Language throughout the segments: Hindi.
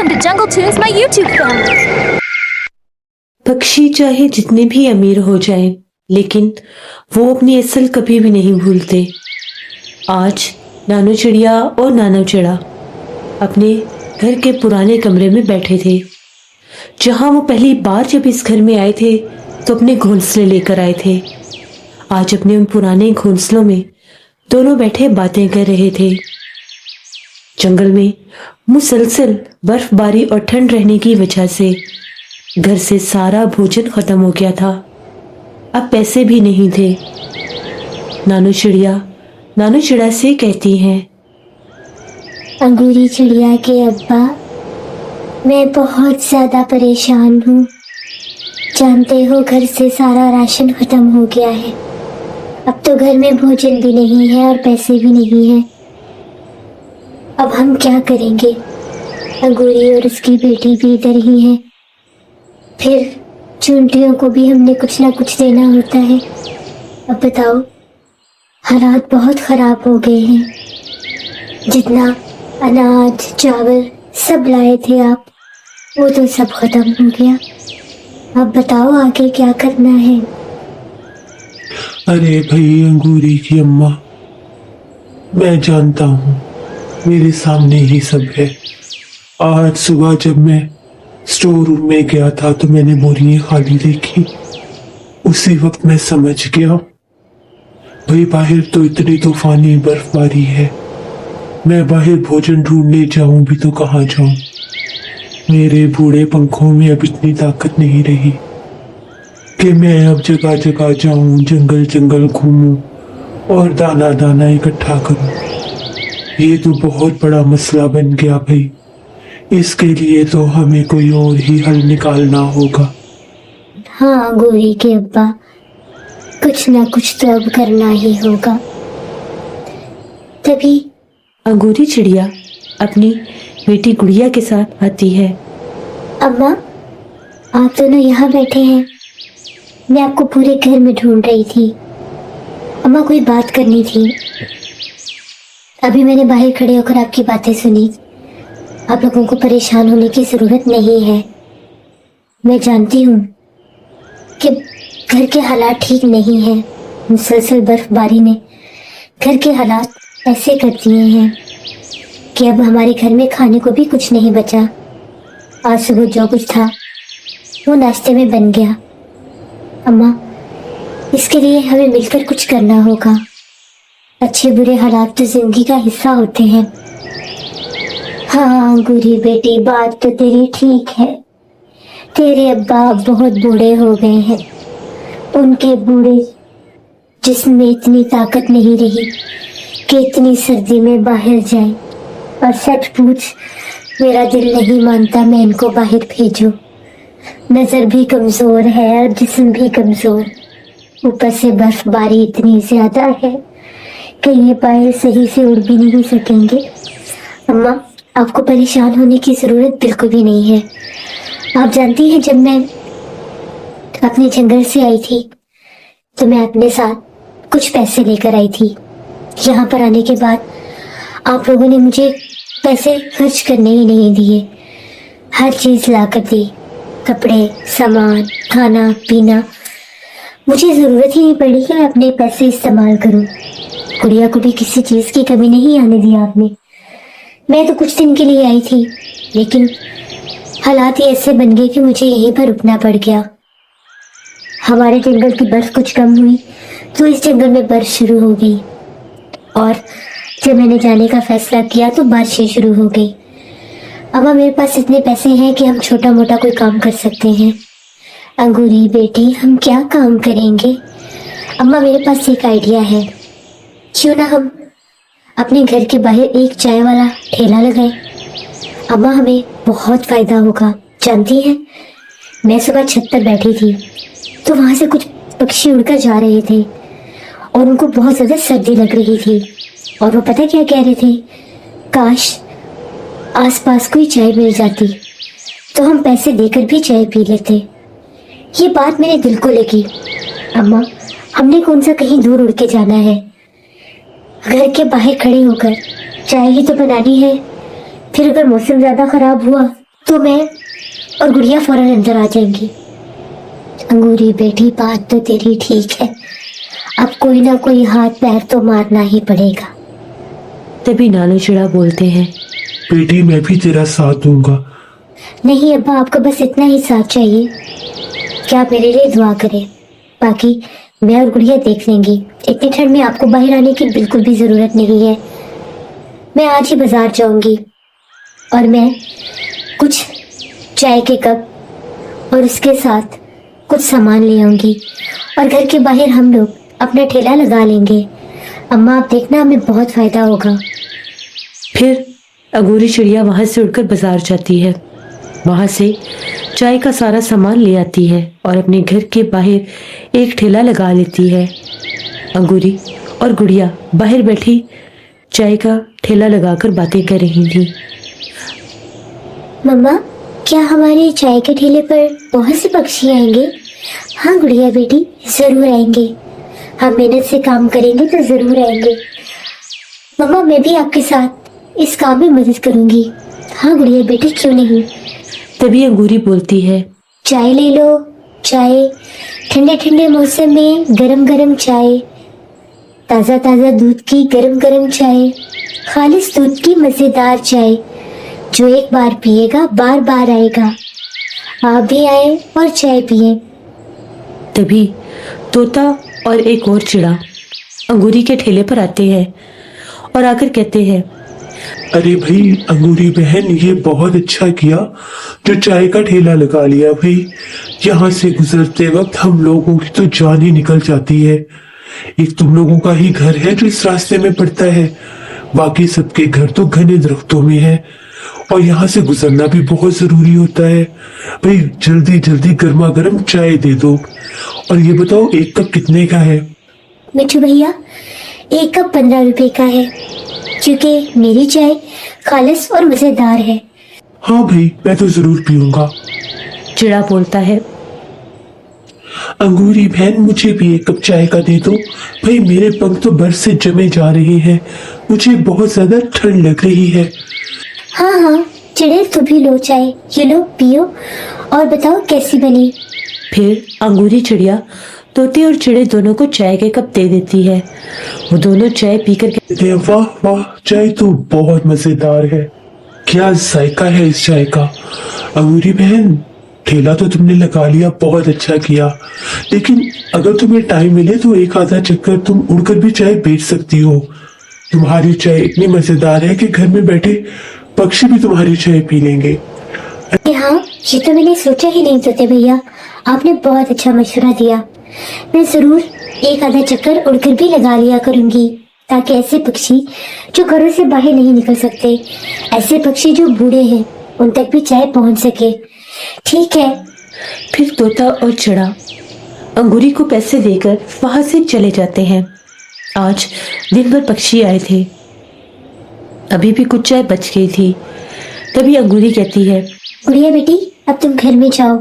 Welcome to Jungle Tunes, my YouTube family. पक्षी चाहे जितने भी अमीर हो जाएं, लेकिन वो अपनी असल कभी भी नहीं भूलते। आज नानू चिड़िया और नानू चिड़ा अपने घर के पुराने कमरे में बैठे थे, जहां वो पहली बार जब इस घर में आए थे तो अपने घोंसले लेकर आए थे। आज अपने उन पुराने घोंसलों में दोनों बैठे बातें कर रहे थे। जंगल में मुसलसल बर्फबारी और ठंड रहने की वजह से घर से सारा भोजन खत्म हो गया था। अब पैसे भी नहीं थे। नानू चिड़ा से कहती हैं, अंगूरी चिड़िया के अब्बा, मैं बहुत ज़्यादा परेशान हूँ। जानते हो घर से सारा राशन ख़त्म हो गया है। अब तो घर में भोजन भी नहीं है और पैसे भी नहीं हैं। अब हम क्या करेंगे? अंगूरी और उसकी बेटी भी इधर ही है। फिर चूंटियों को भी हमने कुछ ना कुछ देना होता है। अब बताओ, हालात बहुत ख़राब हो गए हैं। जितना अनाज चावल सब लाए थे आप, वो तो सब ख़त्म हो गया। अब बताओ आगे क्या करना है? अरे भाई अंगूरी की अम्मा, मैं जानता हूँ, मेरे सामने ही सब है। आज सुबह जब मैं स्टोर रूम में गया था तो मैंने बोरियां खाली देखी। उसी वक्त मैं समझ गया भाई बाहर तो इतनी तूफानी बर्फबारी है। मैं बाहर भोजन ढूंढने जाऊं भी तो कहाँ जाऊं? मेरे बूढ़े पंखों में अब इतनी ताकत नहीं रही कि मैं अब जगह जगह जाऊं, जंगल जंगल घूमूं और दाना दाना इकट्ठा करूं। ये तो बहुत बड़ा मसला बन गया भाई। इसके लिए तो हमें कोई और ही हल निकालना होगा। हाँ अंगूरी के अब्बा, कुछ ना कुछ तो अब करना ही होगा। तभी अंगूरी चिड़िया अपनी बेटी गुड़िया के साथ आती है। अम्मा, आप दोनों यहाँ बैठे हैं। मैं आपको पूरे घर में ढूंढ रही थी। अम्मा, कोई बात करनी थी। अभी मैंने बाहर खड़े होकर आपकी बातें सुनी। आप लोगों को परेशान होने की ज़रूरत नहीं है। मैं जानती हूँ कि घर के हालात ठीक नहीं हैं। मुसलसल बर्फबारी ने घर के हालात ऐसे कर दिए हैं कि अब हमारे घर में खाने को भी कुछ नहीं बचा। आज सुबह जो कुछ था वो नाश्ते में बन गया। अम्मा, इसके लिए हमें मिलकर कुछ करना होगा। अच्छे बुरे हालात तो जिंदगी का हिस्सा होते हैं। हाँ अंगूरी बेटी, बात तो तेरी ठीक है। तेरे अब्बा बहुत बूढ़े हो गए हैं। उनके बूढ़े जिस्म में इतनी ताकत नहीं रही कि इतनी सर्दी में बाहर जाए। और सच पूछ, मेरा दिल नहीं मानता मैं इनको बाहर भेजूं। नज़र भी कमज़ोर है और जिस्म भी कमज़ोर। ऊपर से बर्फबारी इतनी ज़्यादा है कि ये बाहर सही से उड़ भी नहीं सकेंगे। अम्मा, आपको परेशान होने की ज़रूरत बिल्कुल भी नहीं है। आप जानती हैं, जब मैं अपने जंगल से आई थी तो मैं अपने साथ कुछ पैसे लेकर आई थी। यहाँ पर आने के बाद आप लोगों ने मुझे पैसे खर्च करने ही नहीं दिए। हर चीज़ ला कर दी, कपड़े, सामान, खाना पीना। मुझे ज़रूरत ही नहीं पड़ी कि मैं अपने पैसे इस्तेमाल करूँ। गुड़िया को भी किसी चीज़ की कमी नहीं आने दी आपने। मैं तो कुछ दिन के लिए आई थी, लेकिन हालात ही ऐसे बन गए कि मुझे यहीं पर रुकना पड़ गया। हमारे जंगल की बर्फ कुछ कम हुई तो इस जंगल में बर्फ शुरू हो गई, और जब मैंने जाने का फैसला किया तो बारिशें शुरू हो गई। अब मेरे पास इतने पैसे हैं कि हम छोटा मोटा कोई काम कर सकते हैं। अंगूरी बेटी, हम क्या काम करेंगे? अम्मा, मेरे पास एक आइडिया है। क्यों ना हम अपने घर के बाहर एक चाय वाला ठेला लगाएं? अम्मा, हमें बहुत फ़ायदा होगा। जानती हैं, मैं सुबह छत पर बैठी थी तो वहाँ से कुछ पक्षी उड़कर जा रहे थे और उनको बहुत ज़्यादा सर्दी लग रही थी। और वो पता क्या कह रहे थे? काश आसपास कोई चाय मिल जाती तो हम पैसे देकर भी चाय पी लेते। ये बात मेरे दिल को लगी। अम्मा, हमने कौन सा कहीं दूर उड़ के जाना है? घर के बाहर खड़े होकर चाय ही तो बनानी है। फिर अगर मौसम ज़्यादा ख़राब हुआ तो मैं और गुड़िया फौरन अंदर आ जाएंगी। अंगूरी बेटी, बात तो तेरी ठीक है, अब कोई ना कोई हाथ पैर तो मारना ही पड़ेगा। तभी नानू चिड़ा बोलते हैं, बेटी मैं भी तेरा साथ दूंगा। नहीं अब्बा, आपको बस इतना ही साथ चाहिए कि आप मेरे लिए दुआ करें, बाकी मैं और गुड़िया देख लेंगी। इतनी ठंड में आपको बाहर आने की बिल्कुल भी ज़रूरत नहीं है। मैं आज ही बाजार जाऊंगी और मैं कुछ चाय के कप और उसके साथ कुछ सामान ले आऊंगी और घर के बाहर हम लोग अपना ठेला लगा लेंगे। अम्मा आप देखना, हमें बहुत फ़ायदा होगा। फिर अंगूरी चिड़िया वहां से उड़कर बाजार जाती है। वहां से चाय का सारा सामान ले आती है और अपने घर के बाहर एक ठेला लगा लेती है। अंगूरी और गुड़िया बाहर बैठी चाय का ठेला लगाकर बातें कर रही थी। मम्मा, क्या हमारे चाय के ठेले पर बहुत से पक्षी आएंगे? हाँ गुड़िया बेटी, ज़रूर आएंगे। हम मेहनत से काम करेंगे तो ज़रूर आएंगे। मम्मा, मैं भी आपके साथ इस काम में मदद करूंगी। हाँ गुड़िया बेटी, क्यों नहीं। तभी अंगूरी बोलती है, चाय ले लो, चाय। ठंडे ठंडे मौसम में गरम गरम चाय, ताज़ा ताज़ा दूध की गरम गरम चाय, खालिस दूध की मज़ेदार चाय, जो एक बार पिएगा बार बार आएगा। आप भी आए और चाय पिए। तभी तोता और एक और चिड़ा अंगूरी के ठेले पर आते हैं और आकर कहते हैं, अरे भाई अंगूरी बहन, ये बहुत अच्छा किया जो चाय का ठेला लगा लिया। भाई यहाँ से गुजरते वक्त हम लोगों की तो जान ही निकल जाती है। एक तुम लोगों का ही घर है जो इस रास्ते में पड़ता है, बाकी सबके घर तो घने दरख्तों में है और यहाँ से गुजरना भी बहुत जरूरी होता है। भाई जल्दी जल्दी गर्मा गर्म चाय दे दो। और ये बताओ एक कप कितने का है? मिठू भैया, एक कप 15 रुपए का है, क्योंकि मेरी चाय खालिस और मज़ेदार है। हाँ भाई, मैं तो जरूर पीऊंगा। चिड़ा बोलता है, अंगूरी बहन मुझे भी एक कप चाय का दे दो। भाई मेरे पंख तो बर्फ से जमे जा रहे हैं, मुझे बहुत ज्यादा ठंड लग रही है। हाँ हाँ चिड़े, तू भी लो चाय, ये लो पियो और बताओ कैसी बनी। फिर अंगूरी चिड़िया तोते और चिड़े दोनों को चाय के कप दे देती है। वो दोनों चाय पीकर अरे वाह वाह, चाय तो बहुत मजेदार है। क्या जायका है इस चाय का। अंगूरी बहन, ठेला तो तुमने लगा लिया, बहुत अच्छा किया, लेकिन अगर तुम्हें टाइम मिले तो एक आधा चक्कर तुम उड़कर भी चाय बेच सकती हो। तुम्हारी चाय इतनी मजेदार है कि घर में बैठे पक्षी भी तुम्हारी चाय पी लेंगे। हाँ, ये तो मैंने सोचा ही नहीं तोते भैया, आपने बहुत अच्छा मशवरा दिया। मैं जरूर एक आधा चक्कर उड़कर भी लगा लिया करूंगी, ताकि ऐसे पक्षी जो घरों से बाहर नहीं निकल सकते, ऐसे पक्षी जो बूढ़े हैं, उन तक भी चाय पहुंच सके। ठीक है। फिर तोता और चिड़ा अंगूरी को पैसे देकर वहां से चले जाते हैं। आज दिन भर पक्षी आए थे, अभी भी कुछ चाय बच गई थी। तभी अंगूरी कहती है, गुड़िया बेटी, अब तुम घर में जाओ,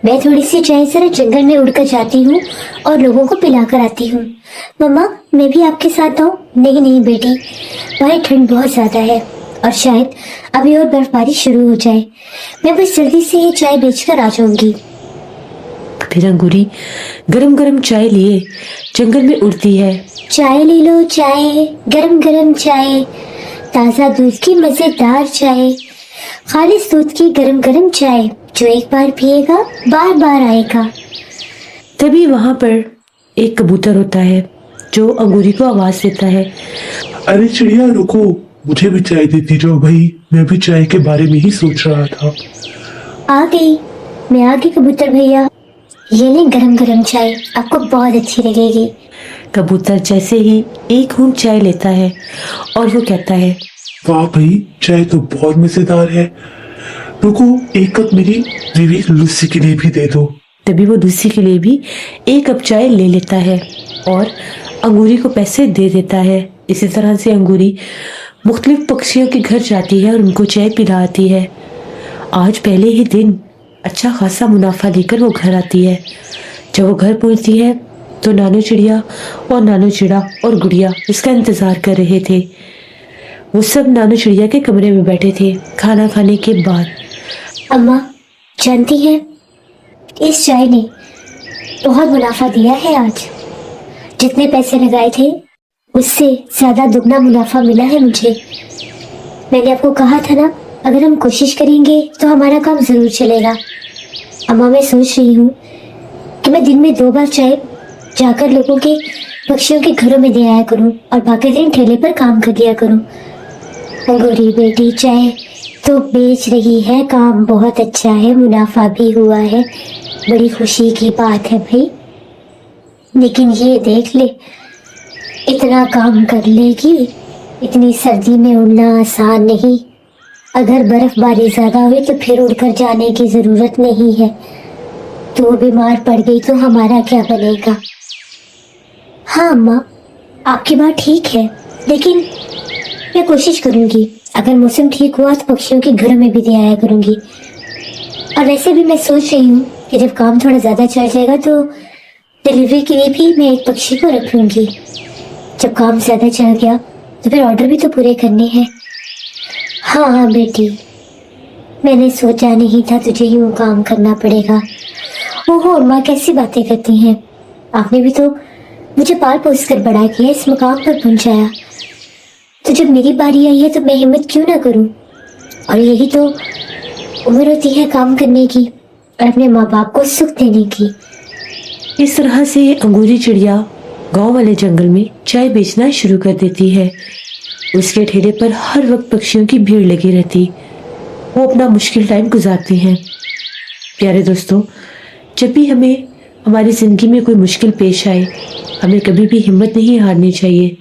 मैं थोड़ी सी चाय जरा जंगल में उड़कर जाती हूँ और लोगों को पिलाकर आती हूँ। मम्मा, मैं भी आपके साथ आऊँ? नहीं नहीं बेटी, वहाँ ठंड बहुत ज्यादा है और शायद अभी और बर्फबारी शुरू हो जाए। मैं बस जल्दी से ये चाय बेचकर आ जाऊंगी। फिर अंगूरी गरम गरम चाय लिए जंगल में उड़ती है। चाय ले लो, चाय, गरम गरम चाय, ताज़ा दूध की मज़ेदार चाय, खालिस दूध की गरम गरम चाय, जो एक बार पिएगा बार बार आएगा। तभी वहां पर एक कबूतर होता है जो अंगूरी को आवाज देता है, अरे चिड़िया रुको, मुझे भी चाय देती जाओ भाई, मैं भी चाय के बारे में ही सोच रहा था। आ गई, मैं आ गई कबूतर भैया, ये ले गरम गरम चाय, आपको बहुत अच्छी लगेगी। कबूतर जैसे ही एक घूंट चाय लेता है और वो कहता है, वाह भाई, चाय तो बहुत मजेदार है। रुको, एक कप मेरी बीवी लूसी के लिए भी दे दो। तभी वो लूसी के लिए भी एक कप चाय ले लेता है और अंगूरी को पैसे दे देता है। इसी तरह से अंगूरी मुख्तलिफ पक्षियों के घर जाती है और उनको चाय पिलाती है। आज पहले ही दिन अच्छा खासा मुनाफा लेकर वो घर आती है। जब वो घर पहुंचती है तो नानू चिड़िया और नानू चिड़ा और गुड़िया उसका इंतजार कर रहे थे। वो सब नानू चिड़िया के कमरे में बैठे थे। खाना खाने के बाद अम्मा जानती हैं, इस चाय ने बहुत मुनाफा दिया है आज। जितने पैसे लगाए थे उससे ज्यादा दुगना मुनाफा मिला है मुझे। मैंने आपको कहा था ना, अगर हम कोशिश करेंगे तो हमारा काम जरूर चलेगा। अम्मा मैं सोच रही हूँ कि मैं दिन में 2 बार चाय जाकर लोगों के पक्षियों के घरों में दे आया करूँ और बाकी दिन ठेले पर काम कर दिया करूँ। अंगूरी बेटी चाय तो बेच रही है, काम बहुत अच्छा है, मुनाफा भी हुआ है, बड़ी खुशी की बात है भाई। लेकिन ये देख ले, इतना काम कर लेगी, इतनी सर्दी में उड़ना आसान नहीं। अगर बर्फबारी ज्यादा हुई तो फिर उड़कर जाने की जरूरत नहीं है। तो बीमार पड़ गई तो हमारा क्या बनेगा? हाँ अम्मा आपकी बात ठीक है, लेकिन मैं कोशिश करूंगी। अगर मौसम ठीक हुआ तो पक्षियों के घर में भी दे आया करूंगी। और वैसे भी मैं सोच रही हूँ कि जब काम थोड़ा ज्यादा चल जाएगा तो डिलीवरी के लिए भी मैं एक पक्षी को रख लूंगी। जब काम ज्यादा चल गया तो फिर ऑर्डर भी तो पूरे करने हैं। हाँ बेटी, मैंने सोचा नहीं था तुझे यूं काम करना पड़ेगा। ओहो अम्मा कैसी बातें करती हैं, आपने भी तो मुझे पाल पोस कर बड़ा किया, इस मुकाम पर पहुंचाया। तो जब मेरी बारी आई है तो मैं हिम्मत क्यों ना करूं? और यही तो उम्र होती है काम करने की और अपने माँ बाप को सुख देने की। इस तरह से अंगूरी चिड़िया गांव वाले जंगल में चाय बेचना शुरू कर देती है। उसके ठेले पर हर वक्त पक्षियों की भीड़ लगी रहती। वो अपना मुश्किल टाइम गुजारती हैं। प्यारे दोस्तों, जब भी हमें हमारी ज़िंदगी में कोई मुश्किल पेश आए, हमें कभी भी हिम्मत नहीं हारनी चाहिए।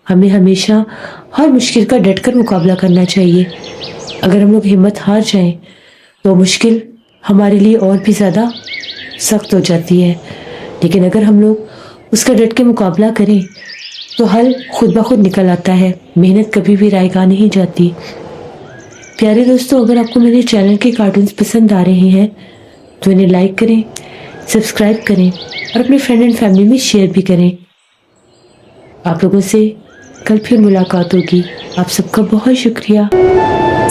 हमें हमेशा हर मुश्किल का डटकर मुकाबला करना चाहिए। अगर हम लोग हिम्मत हार जाएं तो मुश्किल हमारे लिए और भी ज़्यादा सख्त हो जाती है, लेकिन अगर हम लोग उसका डट के मुकाबला करें तो हल खुद ब खुद निकल आता है। मेहनत कभी भी रायगा नहीं जाती। प्यारे दोस्तों, अगर आपको मेरे चैनल के कार्टून्स पसंद आ रहे हैं तो इन्हें लाइक करें, सब्सक्राइब करें और अपने फ्रेंड एंड फैमिली में शेयर भी करें। आप लोगों से कल फिर मुलाकात होगी। आप सबका बहुत शुक्रिया।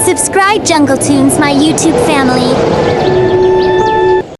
Subscribe Jungle Tunes, my YouTube family.